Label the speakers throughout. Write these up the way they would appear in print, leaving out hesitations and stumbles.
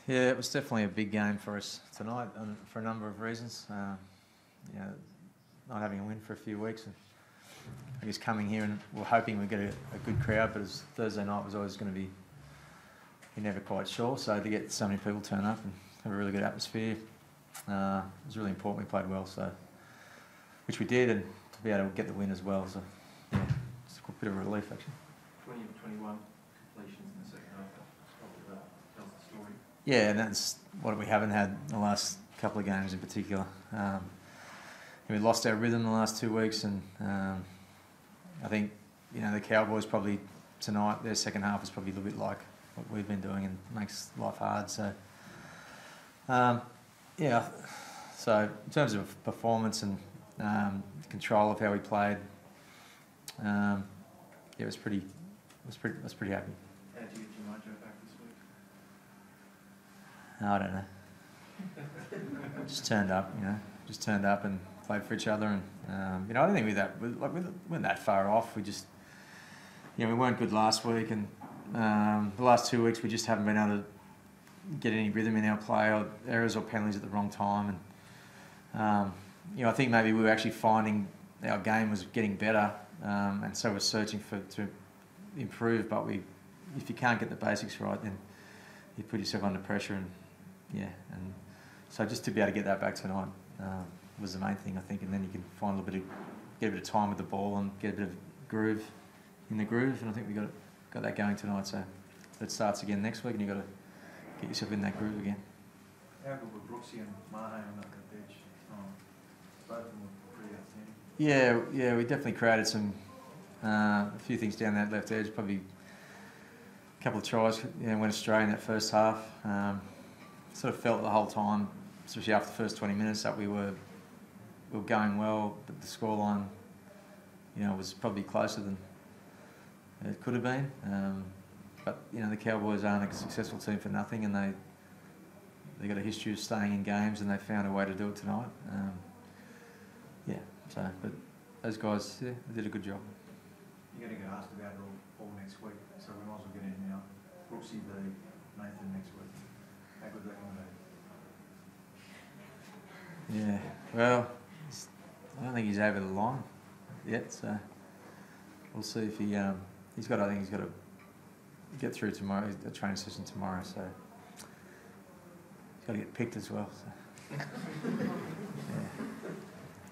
Speaker 1: Yeah, it was definitely a big game for us tonight, and for a number of reasons. You know, not having a win for a few weeks, and I guess coming here and we're hoping we get a good crowd, but as Thursday night was always going to be, you're never quite sure. So to get so many people turn up and have a really good atmosphere, it was really important. We played well, so which we did, and to be able to get the win as well. So yeah, it's a bit of a relief actually.
Speaker 2: 20 of 21 completions in the second half. Probably tells the story.
Speaker 1: Yeah, and that's what we haven't had the last couple of games in particular. We lost our rhythm the last 2 weeks, and I think the Cowboys probably tonight, their second half is probably a little bit like what we've been doing, and makes life hard. So yeah, so in terms of performance and control of how we played, yeah, I was pretty happy.
Speaker 2: How did you get your mojo back this week?
Speaker 1: I don't know. Just turned up, and played for each other, and I don't think we weren't that far off. We just, we weren't good last week, and the last 2 weeks we just haven't been able to get any rhythm in our play, or errors or penalties at the wrong time, and I think maybe we were actually finding our game was getting better, and so we're searching to improve. But if you can't get the basics right, then you put yourself under pressure, and so just to be able to get that back tonight was the main thing, I think, and then you can find get a bit of time with the ball and get a bit of groove in the groove, and I think we got that going tonight. So it starts again next week, and you've got to get yourself in that groove again.
Speaker 2: How good were Brooksy and Mahe on that bench? Both of them were pretty outstanding.
Speaker 1: Yeah, we definitely created a few things down that left edge. Probably a couple of tries went astray in that first half. Sort of felt the whole time, especially after the first 20 minutes, that we were going well, but the scoreline, was probably closer than it could have been. But the Cowboys aren't a successful team for nothing, and they got a history of staying in games, and they found a way to do it tonight. But those guys, they did a good job.
Speaker 2: You're going to get asked about it all next week, so we might as well get in now. Brooksy v Nathan next week. How good are they going to be?
Speaker 1: Yeah, well, I don't think he's over the line yet, so we'll see if I think he's got to get through tomorrow, the training session tomorrow, so he's got to get picked as well. So.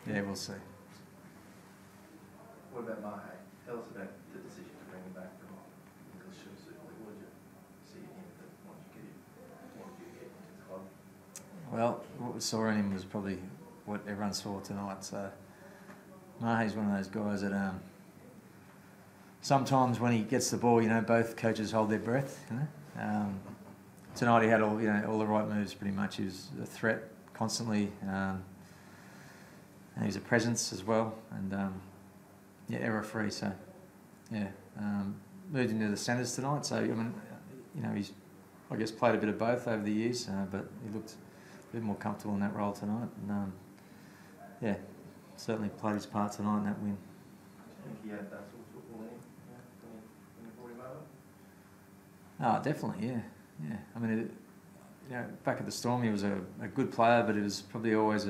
Speaker 1: Yeah, we'll see.
Speaker 2: What about Mahe? Tell us about the decision to bring him back from English Super League. What did you see in him that wanted you to get into the club?
Speaker 1: Well, what we saw in him was probably what everyone saw tonight. So Mahe's one of those guys that sometimes when he gets the ball, both coaches hold their breath. Tonight he had all the right moves pretty much. He was a threat constantly. And he was a presence as well, and error-free. So moved into the centres tonight. So he's played a bit of both over the years, but he looked a bit more comfortable in that role tonight. And certainly played his part tonight in that win.
Speaker 2: Do you think he had that sort of football in him when you brought him over?
Speaker 1: Oh, definitely, yeah. I mean, back at the Storm, he was a good player, but it was probably always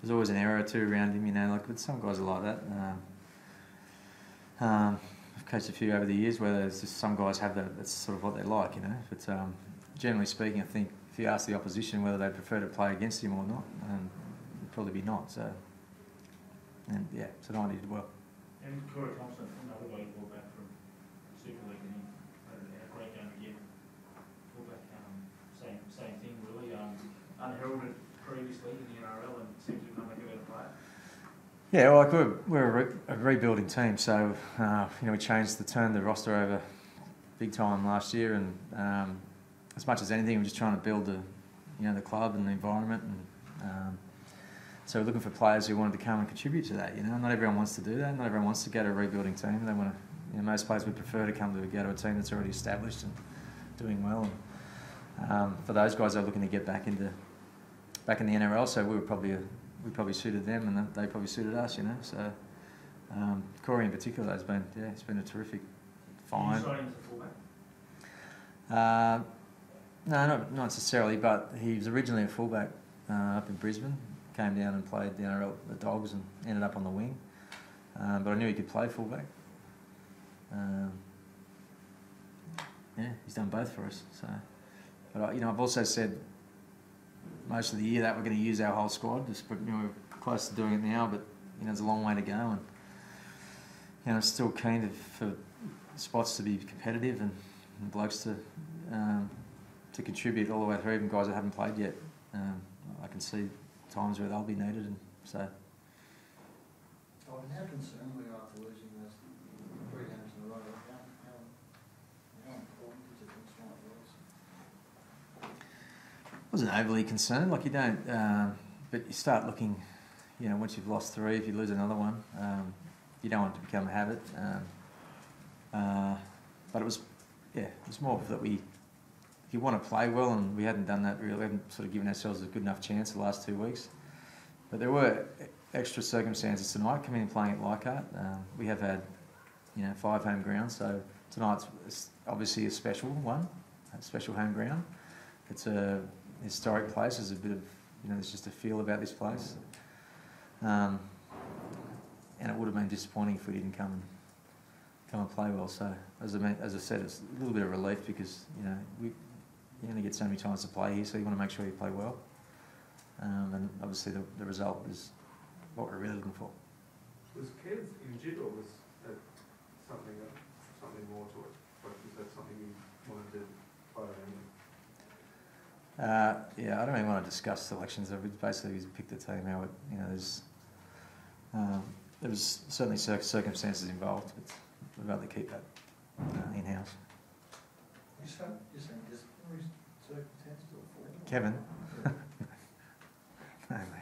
Speaker 1: there's always an error or two around him, but some guys are like that. I've coached a few over the years where there's just some guys have that's sort of what they like, But generally speaking, I think if you ask the opposition whether they'd prefer to play against him or not, it'd probably be not. So, tonight he did well.
Speaker 3: And Corey Thompson, another guy brought back from Super League, and he had a great game again. Fullback, same thing really. Unheralded previously in the NRL, and seems to become like a better player.
Speaker 1: Yeah, well, we're a rebuilding team, so we turned the roster over big time last year, and as much as anything, we're just trying to build the club and the environment, and so we're looking for players who wanted to come and contribute to that. Not everyone wants to do that. Not everyone wants to go to a rebuilding team. They want to. Most players would prefer to go to a team that's already established and doing well. And, for those guys, they're looking to get back in the NRL, so we probably suited them, and they probably suited us, So Corey in particular has been, it's been a terrific find.
Speaker 3: Did you sign him as a fullback?
Speaker 1: No, not necessarily, but he was originally a fullback up in Brisbane. Came down and played the NRL, the Dogs, and ended up on the wing. But I knew he could play fullback. Yeah, he's done both for us. So, but I've also said most of the year that we're going to use our whole squad. We're close to doing it now, but there's a long way to go, and I'm still keen for spots to be competitive and blokes to contribute all the way through, even guys that haven't played yet. I can see times where they'll be needed, and so.
Speaker 4: Oh, and how concerned we are for losing those 3 games in a row? How important is it against White Wales?
Speaker 1: Wasn't overly concerned. Like you don't, but you start looking. Once you've lost 3, if you lose another one, you don't want it to become a habit. But it was more that you want to play well, and we hadn't done that really. We hadn't sort of given ourselves a good enough chance the last 2 weeks. But there were extra circumstances tonight, coming and playing at Leichhardt. We have had, 5 home grounds, so tonight's obviously a special one, a special home ground. It's a historic place. There's a bit of, there's just a feel about this place. And it would have been disappointing if we didn't come and play well. So as I said, it's a little bit of relief because you only get so many times to play here, so you want to make sure you play well. And obviously the result is what we're really looking for.
Speaker 5: Was Kev injured, or was that something more to it? Like, was that something you wanted to play around?
Speaker 1: I don't really want to discuss selections. Basically, we picked the team how it. There was certainly circumstances involved, but we'd rather keep that in-house.
Speaker 4: You're saying disciplinary circumstances or form?
Speaker 1: Kevin? No, mate.